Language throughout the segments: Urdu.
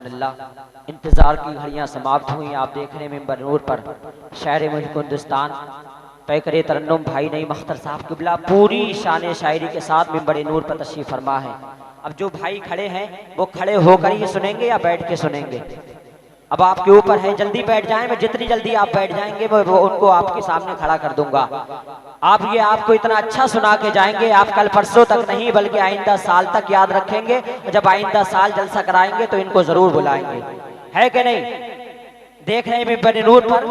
اللہ انتظار کی گھڑیاں سماپت ہوئیں. آپ دیکھ رہے ہیں منبر نور پر شہر ملک ہندوستان پیکر ترنم بھائی نعیم اختر صاحب قبلہ پوری شان شاعری کے ساتھ منبر نور پر تشریف فرما ہے. اب جو بھائی کھڑے ہیں وہ کھڑے ہو کر یہ سنیں گے یا بیٹھ کے سنیں گے؟ اب آپ کے اوپر ہے، جلدی بیٹھ جائیں. میں جتنی جلدی آپ بیٹھ جائیں گے میں ان کو آپ کے سامنے کھڑا کر دوں گا. آپ کو اتنا اچھا سنا کے جائیں گے، آپ کل پرسوں تک نہیں بلکہ آئندہ سال تک یاد رکھیں گے. جب آئندہ سال جلسہ کرائیں گے تو ان کو ضرور بلائیں گے، ہے کہ نہیں؟ دیکھ رہے ہیں منبر نور پر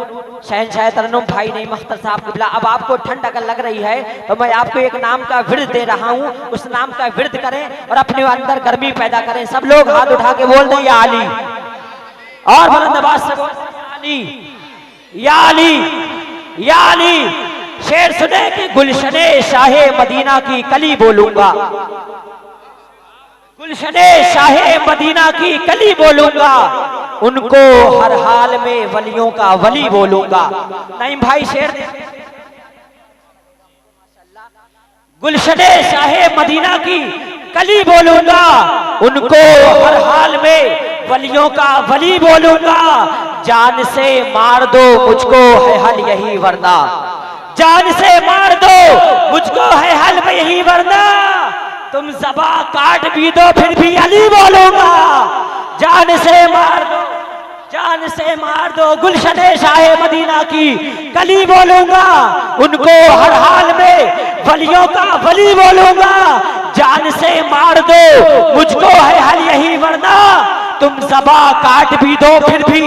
شہنشاہ ترنم بھائی نعیم اختر صاحب قبلہ. اب آپ کو ٹھنڈ اگر لگ رہی ہے تو میں آپ کو ایک نام کا ورد دے رہا ہوں، اس نام کا ورد کریں اور اپنے اندر گرمی پیدا کریں. سب لوگ ہاتھ اٹھا کے بول دیں یا علی، اور بلند آواز سے بول دیں یا علی یا علی. شعر سنے کہ گلشن شاہ مدینہ کی کلی بولوں گا، گلشن شاہ مدینہ کی کلی بولوں گا، ان کو ہر حال میں ولیوں کا ولی بولوں گا. نعیم بھائی شعر دے. گلشن شاہ مدینہ کی کلی بولوں گا، ان کو ہر حال میں ولیوں کا ولی بولوں گا. جان سے مار دو مجھ کو ہے حل یہی ورنہ، جان سے مار دو مجھ کو ہے حل یہی ورنہ، تم زباں کاٹ بھی دو پھر بھی علی بولوں گا. جان سے مار دو، جان سے مار دو گلشن شاہ مدینہ کی کلی بولوں گا، ان کو ہر حال میں ولیوں کا ولی بولوں گا. جان سے مار دو مجھ کو ہے حل یہی ورنہ، تم زباں کاٹ بھی دو پھر بھی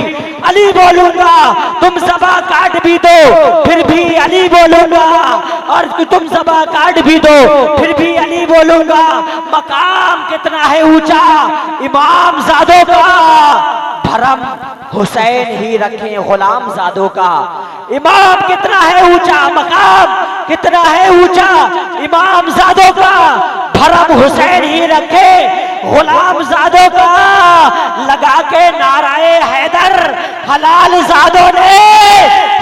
علی بولوں گا. تم زباں کاٹ بھی دو پھر بھی علی بولوں گا، اور تم زباں کاٹ بھی دو پھر بھی علی بولوں گا. مقام کتنا ہے اونچا امام زادوں کا، بھرم حسین ہی رکھیں غلام زادوں کا. امام کتنا ہے اونچا، مقام کتنا ہے اونچا امام زادوں کا، بھرم حسین ہی رکھے غلام زادوں کا. لگا کے نعرہ حیدر حلال زادوں نے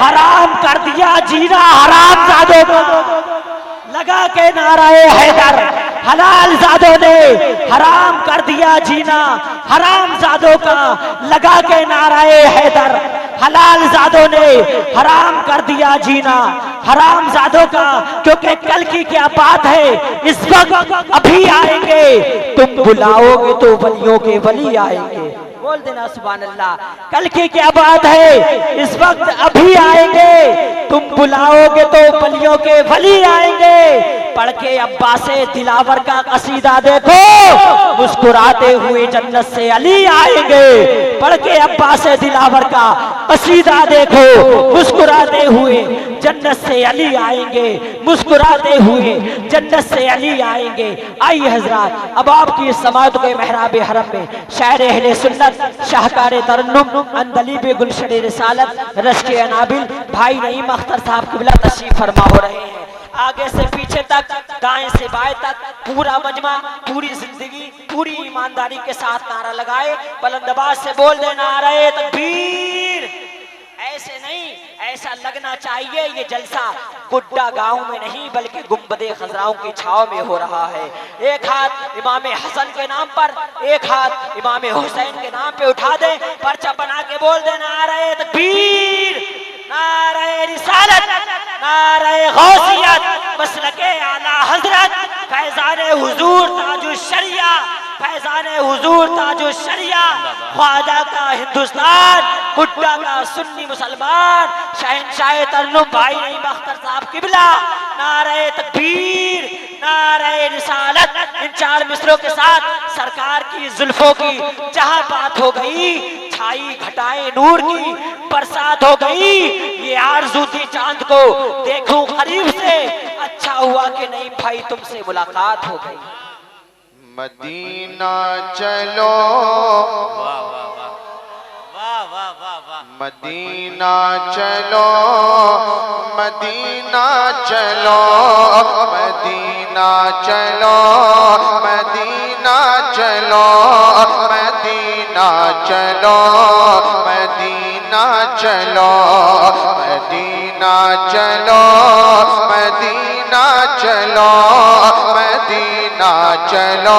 حرام کر دیا جینا حرام زادوں کا. لگا کے نعرہ حیدر حلال زادوں نے حرام کر دیا جینا حرام زادوں کا. لگا کے نعرہ حیدر حلال زادوں نے حرام کر دیا جینا حرام زادوں کا. کیونکہ کل کی کیا بات ہے، اس وقت ابھی آئیں گے، تم بلاؤ گے تو ولیوں کے ولی آئیں گے. بول دینا سبحان اللہ. کل کی کیا بات ہے، اس وقت ابھی آئیں گے، تم بلاؤ گے تو ولیوں کے ولی آئیں گے. پڑھ کے عباس دلاور کا قصیدہ دیکھو، مسکراتے ہوئے جنت سے علی آئیں گے. پڑھ کے عباس دلاور کا قصیدہ دیکھو، مسکراتے ہوئے جنت سے علی آئیں گے، مسکراتے ہوئے جنت سے علی آئیں گے. آئیے حضرات، اب آپ کی سماعت کے محراب حرم میں شاعر اہل سنت شاہکار ترنم اندلیب گلشن رسالت رشک انابل بھائی نعیم اختر صاحب قبلہ تشریف فرما ہو رہے ہیں. آگے سے پیچھے تک، دائیں سے بائیں تک پورا مجمع پوری زندگی پوری ایمانداری کے ساتھ نعرہ لگائے. بلند آواز سے بول دے نعرہ تکبیر. ایسے نہیں، ایسا لگنا چاہیے یہ جلسہ گڈا گاؤں میں نہیں بلکہ گنبد خضراؤں کی چھاؤں میں ہو رہا ہے. ایک ہاتھ امام حسن کے نام پر، ایک ہاتھ امام حسین کے نام پہ اٹھا دیں، پرچہ بنا کے بول دیں نعرہ تکبیر، نعرہ رسالت، نعرہ غوثیت، مسلک اعلی حضرت فیضان حضور تاج الشریعہ، فیضان حضور تاج الشریعہ، خواجہ کا ہندوستان، گڈا کا سنی مسلمان، شہنشاہ ترنم بھائی نعیم اختر صاحب قبلہ. نعرہ تکبیر، نعرہ رسالت. ان چار مصروں کے ساتھ سرکار کی زلفوں کی جہاں بات ہو گئی، چھائی گھٹائیں نور کی برسات ہو گئی. یہ آرزو تھی چاند کو دیکھوں قریب سے، اچھا ہوا کہ نہیں بھائی تم سے ملاقات ہو گئی. مدینہ چلو، مدینہ چلو، مدینہ چلو، مدینہ چلو، مدینہ چلو، مدینہ چلو، مدینہ چلو، مدینہ مدینہ چلو مدینہ چلو مدینہ چلو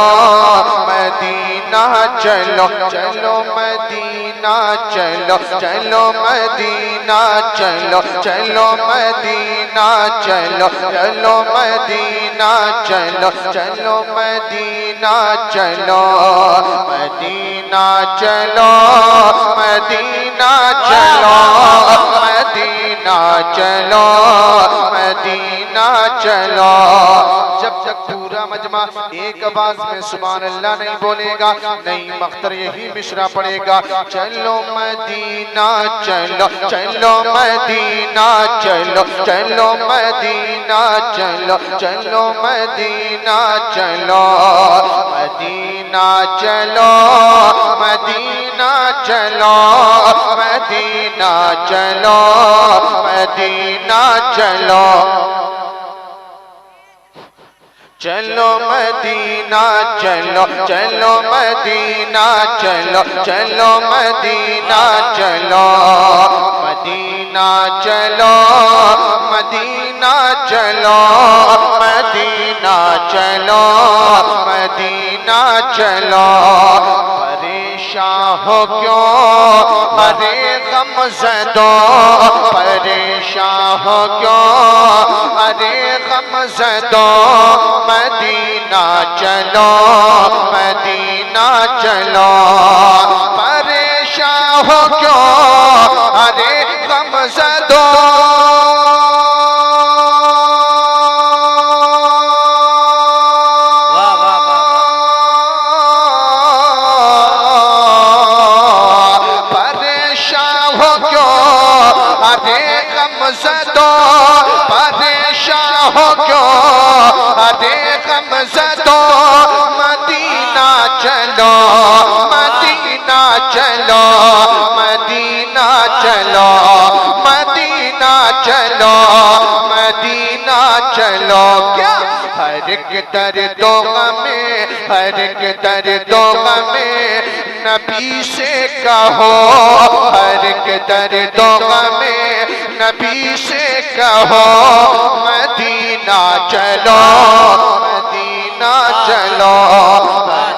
مدینہ چلو چلو مدینہ چلو چلو مدینہ چلو چلو مدینہ چلو چلو مدینہ چلو چلو مدینہ چلو مدینہ چلو مدینہ چلو مدینہ چلو مدینہ چلو جب تک پورا مجمع ایک آواز میں سبحان اللہ نہیں بولے گا نہیں مختر یہی مشرا پڑے گا چلو مدینہ چلو چلو مدینہ چلو چلو مدینہ چلو چلو مدینہ چلو مدینہ چلو مدینہ چلو مدینہ چلو مدینہ چلو چلو مدینہ چلو چلو مدینہ چلو چلو مدینہ چلو مدینہ چلو مدینہ چلو مدینہ چلو مدینہ چلو پریشان ہو کیوں ارے غم زدو پریشان ہو کیوں ارے غم زدو مدینہ چلو مدینہ چلو پریشان ہو کیوں ارے غم زدو پریشان ہو کیوں ارے غم زدو پریشان ہو کیوں ارے غم زدو مدینہ چلو مدینہ چلو مدینہ چلو مدینہ چلو مدینہ چلو کیا ہر ایک درد و غمیں ہر ایک درد و غمیں نبی سے کہو ہر ایک درد و غمیں نبی سے کہو مدینہ چلو مدینہ چلو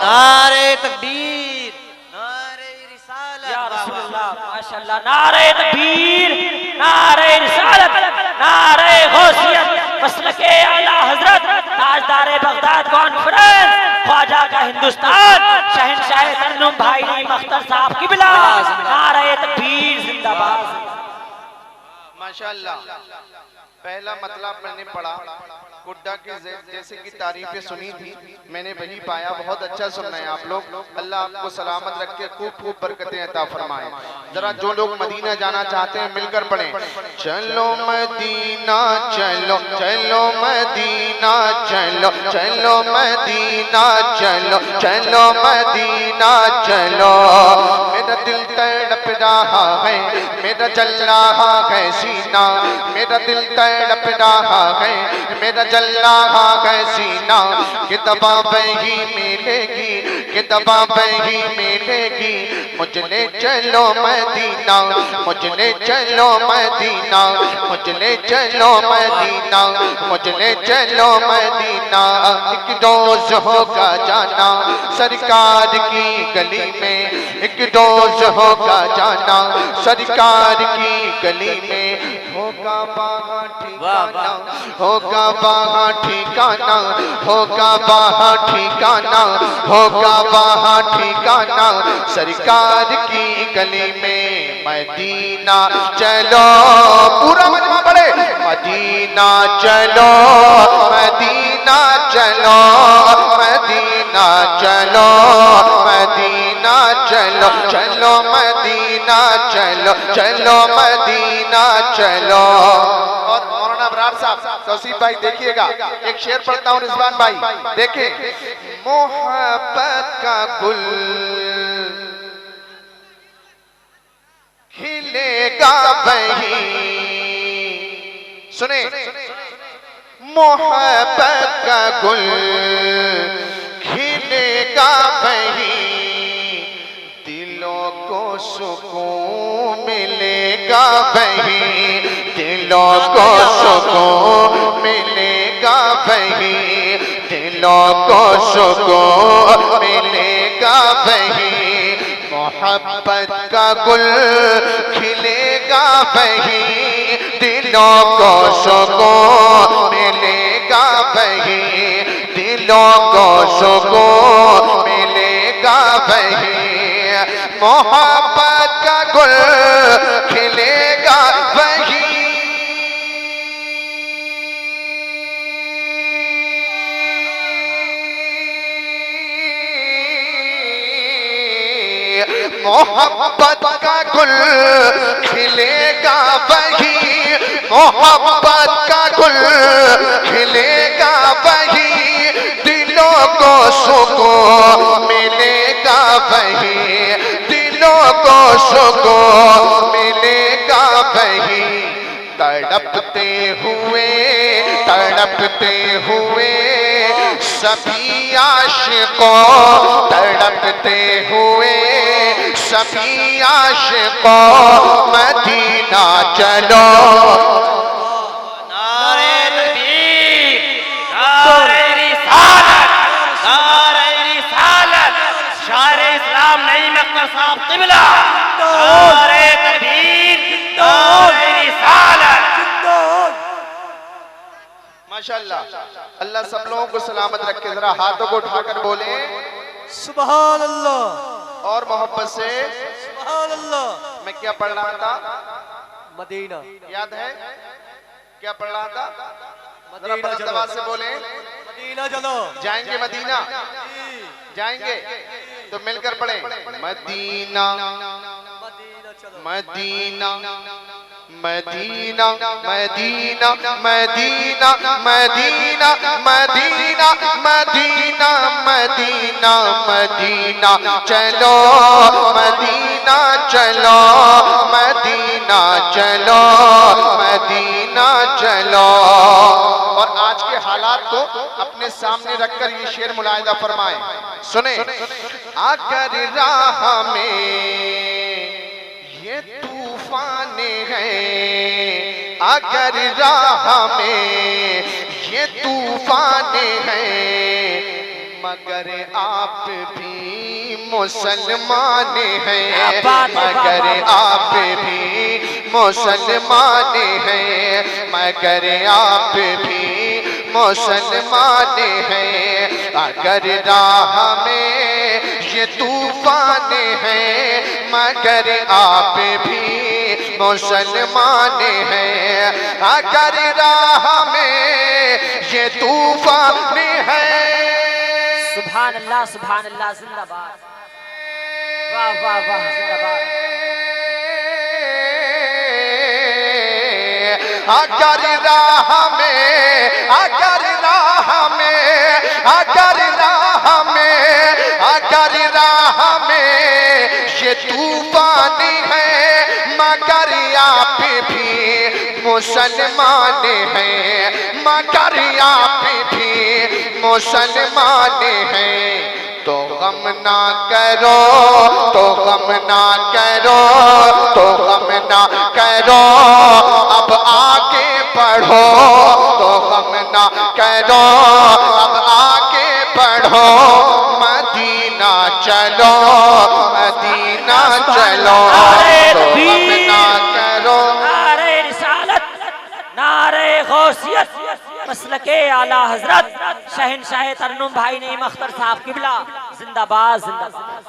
نعرہ تکبیر نعرہ رسالت یا رسول اللہ ماشاءاللہ نعرہ تکبیر نعرہ رسالت نعرہ غوثیت مسلک اعلی حضرت تاجدار بغداد کانفرنس خواجہ کا ہندوستان شہنشاہ ترنم بھائی مختر صاحب کی بلا نعرہ تکبیر زندہ باد ماشاءاللہ پہلا مطلب میں نے پڑھا گڈا کی جیسے کی تعریفیں سنی تھی میں نے وہی پایا بہت اچھا سننا ہے آپ لوگ اللہ آپ کو سلامت رکھ کے خوب خوب برکتیں عطا فرمائے ذرا جو لوگ مدینہ جانا چاہتے ہیں مل کر پڑھیں چلو مدینہ چلو چلو مدینہ چلو چلو مدینہ چلو چلو مدینہ چلو میرا دل تڑپ رہا ہے میرا جل رہا ہے سینہ میرا دل تڑپ رہا ہے میرا جل رہا ہے سینہ کتابیں ہی ملے گی کتابیں ہی ملے گی مجھ لے چلو مدینہ مجھ لے چلو مدینہ مجھ لے چلو مدینہ مجھ لے چلو مدینہ ایک روز ہوگا جانا سرکار کی گلی میں ایک روز ہوگا جانا سرکار کی گلی میں ہوگا وہاں ٹھکانہ ہوگا وہاں ٹھکانہ ہوگا وہاں ٹھکانہ ہوگا وہاں ٹھکانہ سرکار کی گلی میں مدینہ چلو پورا مجمع پڑھے مدینہ چلو مدینہ چلو مدینہ چلو مدینہ چلو چلو مدینہ چلو چلو مدینہ چلو اور مولانا ابرار صاحب توصیف بھائی دیکھیے گا ایک شعر پڑھتا ہوں رضوان بھائی دیکھیں محبت کا گل کھلے گا وہیں سنیں محبت کا گل کھلے گا وہیں دلوں کو سکون ملے گا وہیں دلوں کو سکون ملے گا وہیں، دلوں کو سکون ملے گا وہیں، محبت کا گل کھلے گا وہیں، دلوں کو سکون ملے گا وہیں، دلوں کو سکون ملے گا وہیں، محبت کا گل کھلے گا وہیں۔ محبت کا گل کھلے گا وہیں، محبت کا گل کھلے گا وہیں، دلوں کو سکون ملے گا وہیں، دلوں کو سکون ملے گا وہیں، تڑپتے ہوئے سبھی عاشقوں، تڑپتے ہوئے سبھی عاشقوں، مدینہ چلو۔ نعرہ تکبیر، نعرہ رسالت، نعرہ رسالت، شاعر اسلام نعیم اختر صاحب قبلہ، نعرہ تکبیر، نعرہ رسالت۔ ماشاءاللہ، اللہ سب لوگوں کو سلامت رکھے، ذرا ہاتھوں کو اٹھا کر بولیں سبحان اللہ، اور محبت سے۔ سبحان اللہ۔ میں کیا پڑھ رہا تھا؟ مدینہ، یاد ہے کیا پڑھ رہا تھا؟ ذرا مدینہ بلند آواز سے بولیں۔ مدینہ چلو، جائیں گے مدینہ؟ جائیں گے تو مل کر پڑھیں، مدینہ مدینہ چلو، مدینہ مدینہ مدینہ مدینہ مدینہ مدینہ مدینہ مدینہ مدینہ چلو، مدینہ چلو، مدینہ چلو، مدینہ چلو۔ اور آج کے حالات کو اپنے سامنے رکھ کر یہ شعر ملاحظہ فرمائیں، سنیں۔ اگر راہ میں یہ طوفان ہے، اگر راہ میں یہ طوفان ہے، مگر آپ بھی مسلمان ہیں، مگر آپ بھی مسلمان ہیں، مگر آپ بھی مسلمان ہیں۔ اگر راہ میں یہ طوفان ہے، مگر آپ بھی مسلمان ہیں۔ اگر راہ میں یہ طوفان ہے، سبحان اللہ سبحان اللہ، زندہ باد، واہ واہ واہ، زندہ باد۔ اگر راہ میں، اگر راہ میں، اگر راہ میں، اگر راہ میں یہ طوفان ہے، مگر آپ بھی مسلمان ہیں، مگر آپ بھی مسلمان ہیں۔ تو غم نہ کرو، تو غم نہ کرو، تو غم نہ کرو، اب آگے بڑھو، تو غم نہ کرو، اب آگے بڑھو، مدینہ چلو، مدینہ چلو، تو غم نہ کرو۔ نعرہ رسالت، نعرہ غوثیت، مسلک اعلیٰ حضرت شہنشاہ ترنم بھائی نعیم اختر صاحب قبلہ، زندہ باد، زندہ باد۔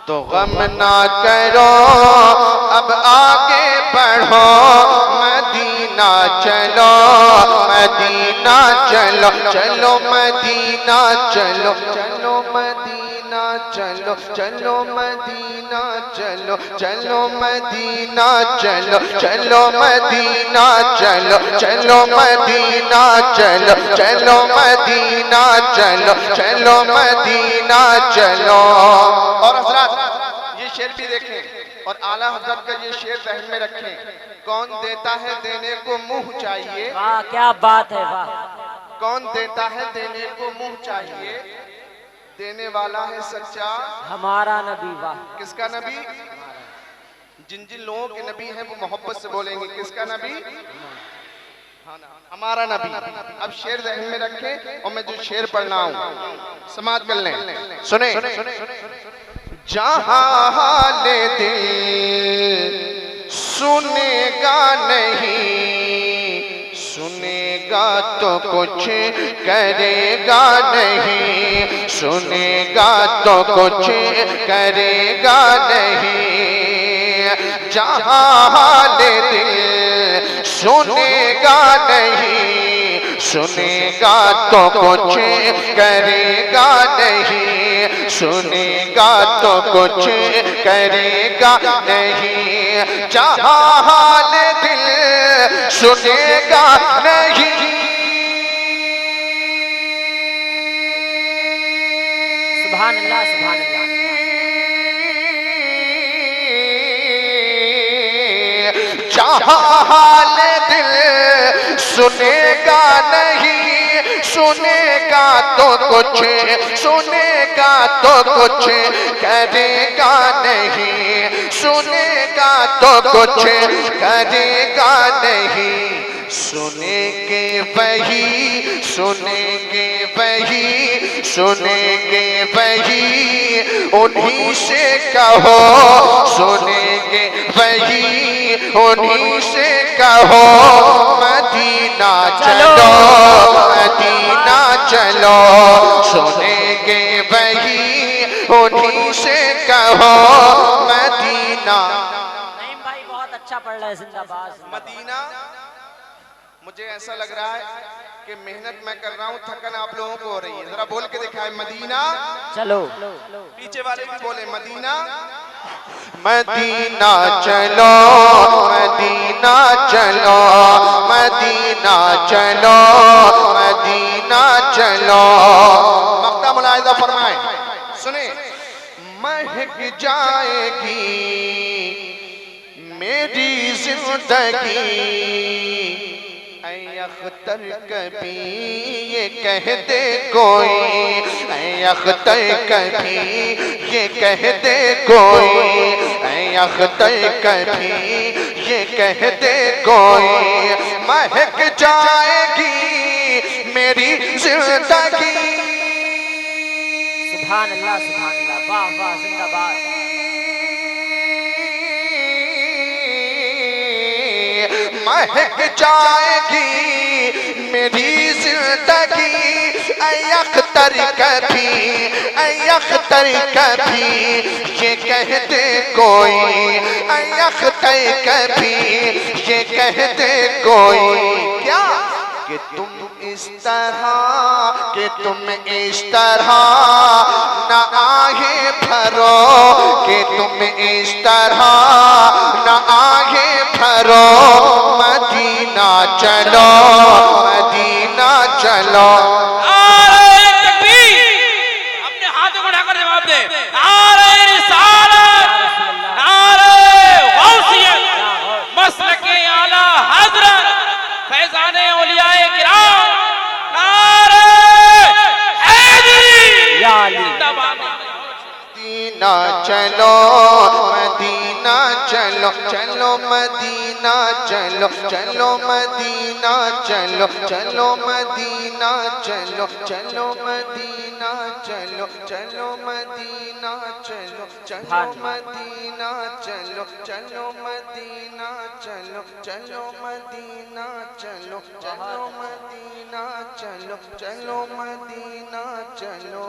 تو غم نہ کرو، اب آگے بڑھو، مدینہ چلو، مدینہ چلو، چلو مدینہ چلو، چلو مدینہ چلو، چلو مدینہ چلو، چلو مدینہ چلو، چلو مدینہ چلو، چلو مدینہ چلو، چلو مدینہ چلو، چلو مدینہ چلو۔ اور حضرات یہ شعر بھی دیکھیں اور اعلیٰ حضرت کا یہ شعر ذہن میں رکھیں، کون دیتا ہے دینے کو منہ چاہیے، واہ کیا بات ہے، واہ۔ کون دیتا ہے دینے کو منہ چاہیے، دینے والا ہے سچا ہمارا نبی، واہ۔ کس کا نبی؟ جن جن لوگوں کے نبی ہیں وہ محبت سے بولیں گے، کس کا نبی؟ ہمارا نبی. اب شعر ذہن میں رکھیں اور میں جو شعر پڑھنا ہوں سماعت کر لیں. سنیں. جہاں حال دل سنے گا نہیں، سنے گا تو کچھ کرے گا نہیں، سنے گا تو کچھ کرے گا نہیں. جہاں حال دل سنے گا نہیں، سنے گا تو کچھ کرے گا نہیں، سنے گا تو کچھ کرے گا نہیں. جہاں حال دل سنے گا نہیں. سبحان اللہ سبحان اللہ. جہاں حال دل سنے گا نہیں، سنے گا تو کچھ، سنے گا تو کچھ کرے گا نہیں، سنے گا تو کچھ کرے گا نہیں. سنیں گے وہی، سنیں گے وہی، سنیں گے وہی انہی سے کہو، سنیں گے وہی انہی سے کہو. مدینہ چلو، مدینہ چلو، سنیں گے وہی انہی سے کہو. مدینہ. نعیم بھائی بہت اچھا پڑھ رہے ہیں. زندہ باد. مدینہ. مجھے ایسا لگ رہا ہے کہ محنت میں کر رہا ہوں، تھکن آپ لوگوں کو ہو رہی ہے. ذرا بول کے دکھائیں. مدینہ. چلو. پیچھے والے بھی بولے مدینہ. مدینہ چلو، مدینہ چلو، مدینہ چلو، مدینہ چلو. مقطع ملاحظہ فرمائیں. سنیں. مہک جائے گی میری زندگی، اے اختر کبھی یہ کہہ دے کوئی، اے اختر کبھی یہ کہہ دے کوئی، اے اختر کبھی یہ کہہ دے کوئی. مہک جائے گی میری زندگی. سبحان اللہ سبحان اللہ. واہ واہ. زندہ باد. مہک جائے گی میری زندگی، اے اختر کبھی، اے اختر کبھی یہ کہہ دے کوئی، اے اختر کبھی یہ کہہ دے کوئی. کیا کہ تم اس طرح، کہ تم اس طرح نہ آگے بھرو، کہ تم اس طرح نہ آگے بھرو. مدینہ چلو، مدینہ چلو. نعرہ تکبیر. اپنے ہاتھوں کو اٹھا کر جواب دے. نعرہ رسالت، نعرہ غوثیت، مسلک اعلی حضرت فیضان اولیاء کرام، نعرہ حیدری. یا علی. زندہ باد. مدینہ چلو، مدینہ چلو، چلو مدینہ چلو، چلو مدینہ چلو، چلو مدینہ چلو، چلو مدینہ چلو، چلو مدینہ چلو، چلو مدینہ چلو، چلو مدینہ چلو، چلو مدینہ چلو، چلو مدینہ چلو، چلو مدینہ چلو.